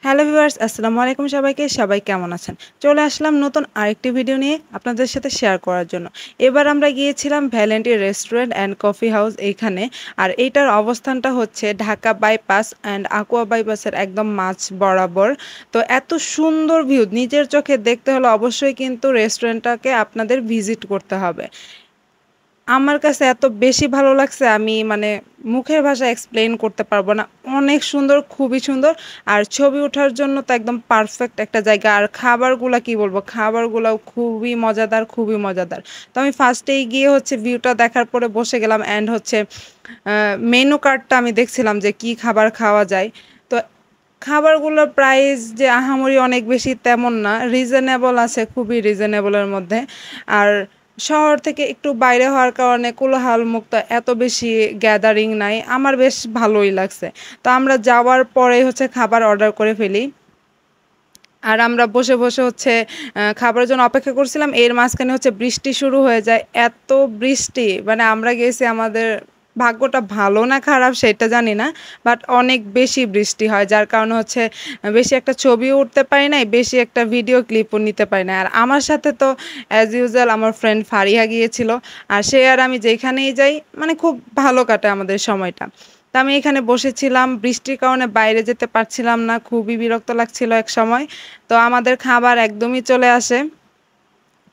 Hello viewers, আসসালামু আলাইকুম সবাইকে। সবাই কেমন আছেন? চলে আসলাম নতুন আরেকটি ভিডিও নিয়ে আপনাদের সাথে শেয়ার করার জন্য। এবার আমরা গিয়েছিলাম ভ্যালেন্টি রেস্টুরেন্ট অ্যান্ড কফি হাউস এইখানে। আর এইটার অবস্থানটা হচ্ছে ঢাকা বাইপাস অ্যান্ড আকুয়া বাইপাসের একদম মাঝ বরাবর। তো এত সুন্দর ভিউ নিজের চোখে দেখতে হলে অবশ্যই কিন্তু রেস্টুরেন্টটাকে আপনাদের ভিজিট করতে হবে। আমার কাছে এত বেশি ভালো লাগছে আমি মুখের ভাষায় এক্সপ্লেইন করতে পারবো না। অনেক সুন্দর, খুবই সুন্দর। আর ছবি ওঠার জন্য তো একদম পারফেক্ট একটা জায়গা। আর খাবারগুলা কি বলবো? খাবারগুলাও খুবই মজাদার, খুবই মজাদার। তো আমি ফার্স্টেই গিয়ে হচ্ছে ভিউটা দেখার পরে বসে গেলাম অ্যান্ড হচ্ছে মেনু কার্ডটা আমি দেখছিলাম যে কি খাবার খাওয়া যায়। তো খাবারগুলোর প্রাইস যে আহামরি অনেক বেশি তেমন না। রিজনেবল আছে, খুবই রিজনেবলের মধ্যে। আর শহর থেকে একটু বাইরে হওয়ার কারণে কোলাহলমুক্ত এত বেশি গ্যাদারিং নাই। আমার বেশ ভালোই লাগছে। তো আমরা যাওয়ার পরেই হচ্ছে খাবার অর্ডার করে ফেলি। আর আমরা বসে, বসে হচ্ছে খাবারের জন্য অপেক্ষা করছিলাম। এর মাঝখানে হচ্ছে বৃষ্টি শুরু হয়ে যায়। এত বৃষ্টি আমরা গেছি আমাদের ভাগ্যটা ভালো না খারাপ সেটা জানি না। বাট অনেক বেশি বৃষ্টি হয়। যার কারণে হচ্ছে বেশি একটা ছবিও উঠতে পারি নাই, বেশি একটা ভিডিও ক্লিপও নিতে পারি নাই। আর আমার সাথে তো অ্যাজ ইউজুয়াল আমার ফ্রেন্ড ফারিহা গিয়েছিল। আর সে আর আমি যেখানেই যাই খুব ভালো কাটে আমাদের সময়টা। তো আমি এখানে বসেছিলাম। বৃষ্টির কারণে বাইরে যেতে পারছিলাম না। খুবই বিরক্ত লাগছিল একসময়। তো আমাদের খাবার একদমই চলে আসে।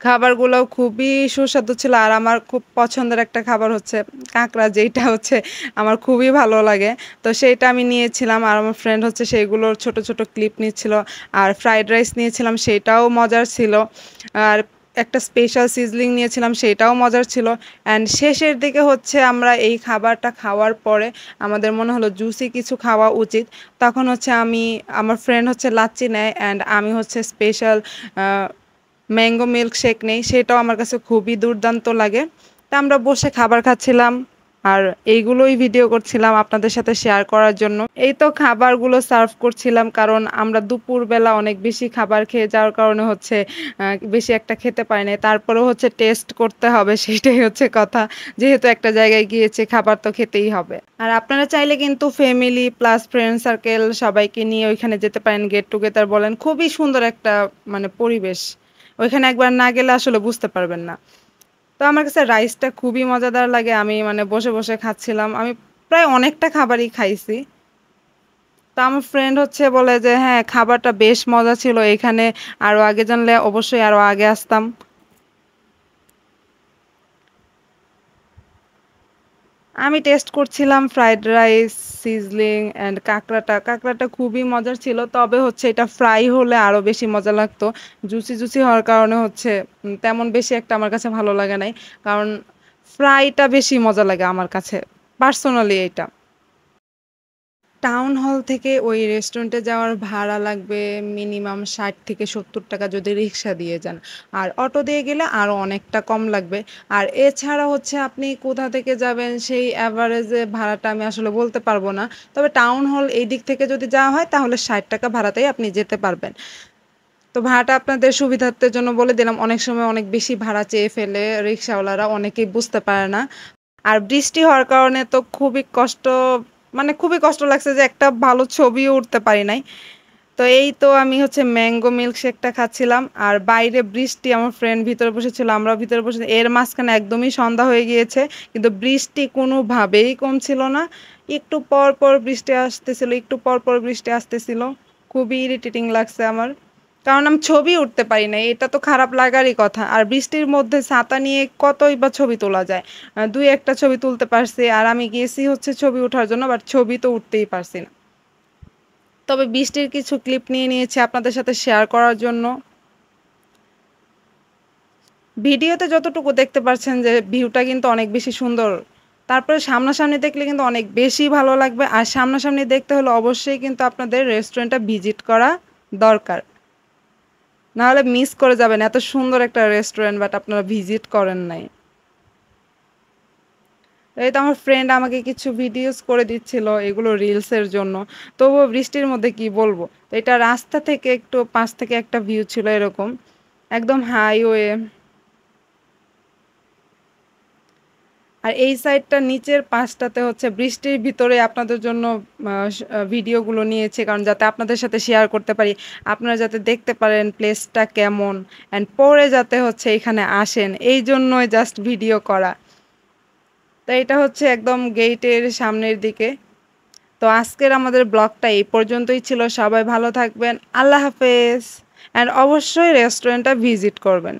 খাবারগুলোও খুবই সুস্বাদু ছিল। আর আমার খুব পছন্দের একটা খাবার হচ্ছে কাঁকড়া, যেইটা হচ্ছে আমার খুবই ভালো লাগে। তো সেইটা আমি নিয়েছিলাম। আর আমার ফ্রেন্ড হচ্ছে সেইগুলোর ছোট, ছোট ক্লিপ নিচ্ছিল। আর ফ্রাইড রাইস নিয়েছিলাম, সেইটাও মজার ছিল। আর একটা স্পেশাল সিজলিং নিয়েছিলাম, সেইটাও মজার ছিল। অ্যান্ড শেষের দিকে হচ্ছে আমরা এই খাবারটা খাওয়ার পরে আমাদের মনে হলো জুসি কিছু খাওয়া উচিত। তখন হচ্ছে আমার ফ্রেন্ড হচ্ছে লাচ্ছি নেয় অ্যান্ড আমি হচ্ছে স্পেশাল আ ম্যাঙ্গো মিল্কশেক নেই, সেটাও আমার কাছে খুবই দুর্দান্ত লাগে। তা আমরা বসে খাবার খাচ্ছিলাম। আর এইগুলোই ভিডিও করছিলাম আপনাদের সাথে শেয়ার করার জন্য। এই তো খাবারগুলো সার্ভ করছিলাম কারণ আমরা দুপুরবেলা অনেক বেশি খাবার খেয়ে যাওয়ার কারণে হচ্ছে বেশি একটা খেতে পারি নাই। তারপরেও হচ্ছে টেস্ট করতে হবে সেটাই হচ্ছে কথা। যেহেতু একটা জায়গায় গিয়েছি খাবার তো খেতেই হবে। আর আপনারা চাইলে কিন্তু ফ্যামিলি প্লাস ফ্রেন্ড সার্কেল সবাইকে নিয়ে ওইখানে যেতে পারেন। গেট টুগেদার বলেন, খুবই সুন্দর একটা পরিবেশ। ওইখানে একবার না গেলে আসলে বুঝতে পারবেন না। তো আমার কাছে রাইসটা খুবই মজাদার লাগে। আমি বসে, বসে খাচ্ছিলাম। আমি প্রায় অনেকটা খাবারই খাইছি। তো আমার ফ্রেন্ড হচ্ছে বলে যে, "হ্যাঁ, খাবারটা বেশ মজা ছিল। এখানে আরো আগে জানলে অবশ্যই আরো আগে আসতাম।" আমি টেস্ট করছিলাম ফ্রাইড রাইস, সিজলিং অ্যান্ড কাঁকড়াটা। কাঁকড়াটা খুবই মজার ছিল। তবে হচ্ছে এটা ফ্রাই হলে আরো বেশি মজা লাগতো। জুসি, জুসি হওয়ার কারণে হচ্ছে তেমন বেশি একটা আমার কাছে ভালো লাগে নাই। কারণ ফ্রাইটা বেশি মজা লাগে আমার কাছে। পার্সোনালি এইটা। টাউন হল থেকে ওই রেস্টুরেন্টে যাওয়ার ভাড়া লাগবে মিনিমাম ৳৬০ থেকে ৳৭০ যদি রিক্সা দিয়ে যান। আর অটো দিয়ে গেলে আরো অনেকটা কম লাগবে। আর এছাড়া হচ্ছে আপনি কোথা থেকে যাবেন সেই এভারেজে ভাড়াটা আমি আসলে বলতে পারব না। তবে টাউন হল এই দিক থেকে যদি যাওয়া হয় তাহলে ৳৬০ ভাড়াতেই আপনি যেতে পারবেন। তো ভাড়াটা আপনাদের সুবিধার্থের জন্য বলে দিলাম। অনেক সময় অনেক বেশি ভাড়া চেয়ে ফেলে রিক্শাওয়ালারা, অনেকেই বুঝতে পারে না। আর বৃষ্টি হওয়ার কারণে তো খুবই কষ্ট লাগছে যে একটা ভালো ছবিও উঠতে পারি নাই। তো এই তো আমি হচ্ছে ম্যাঙ্গো মিল্কশেকটা খাচ্ছিলাম। আর বাইরে বৃষ্টি, আমার ফ্রেন্ড ভিতরে বসেছিল, আমরাও ভিতরে বসে এর মাঝখানে একদমই সন্ধ্যা হয়ে গিয়েছে। কিন্তু বৃষ্টি কোনোভাবেই কমছিল না। একটু পর, পর বৃষ্টি আসতেছিল, একটু পর, পর বৃষ্টি আসতেছিল। খুবই ইরিটেটিং লাগছে আমার। কারণ আমি ছবি উঠতে পারি নাই। এটা তো খারাপ লাগারই কথা। আর বৃষ্টির মধ্যে ছাতা নিয়ে কতই বা ছবি তোলা যায়। ২-১ টা ছবি তুলতে পারছি। আর আমি গেছি হচ্ছে ছবি ওঠার জন্য, বাট ছবি তো উঠতেই পারছি না। তবে বৃষ্টির কিছু ক্লিপ নিয়ে নিয়েছি আপনাদের সাথে শেয়ার করার জন্য। ভিডিওতে যতটুকু দেখতে পারছেন যে ভিউটা কিন্তু অনেক বেশি সুন্দর। তারপরে সামনাসামনি দেখলে কিন্তু অনেক বেশি ভালো লাগবে। আর সামনাসামনি দেখতে হলে অবশ্যই কিন্তু আপনাদের রেস্টুরেন্টটা ভিজিট করা দরকার। নাহলে মিস করে যাবেন। এত সুন্দর একটা রেস্টুরেন্ট বাট আপনারা ভিজিট করেন নাই। এই তো আমার ফ্রেন্ড আমাকে কিছু ভিডিওস করে দিচ্ছিল এগুলো রিলসের জন্য। তবুও বৃষ্টির মধ্যে কি বলবো? তো এটা রাস্তা থেকে একটু পাশ থেকে একটা ভিউ ছিল এরকম। একদম হাইওয়ে। আর এই সাইডটা নিচের পাশটাতে হচ্ছে বৃষ্টির ভিতরে আপনাদের জন্য ভিডিওগুলো নিয়েছি, কারণ যাতে আপনাদের সাথে শেয়ার করতে পারি, আপনারা যাতে দেখতে পারেন প্লেসটা কেমন, অ্যান্ড পরে যাতে হচ্ছে এখানে আসেন, এই জন্যই জাস্ট ভিডিও করা। তো এটা হচ্ছে একদম গেটের সামনের দিকে। তো আজকের আমাদের ব্লগটা এই পর্যন্তই ছিল। সবাই ভালো থাকবেন। আল্লাহ হাফেজ। অ্যান্ড অবশ্যই রেস্টুরেন্টটা ভিজিট করবেন।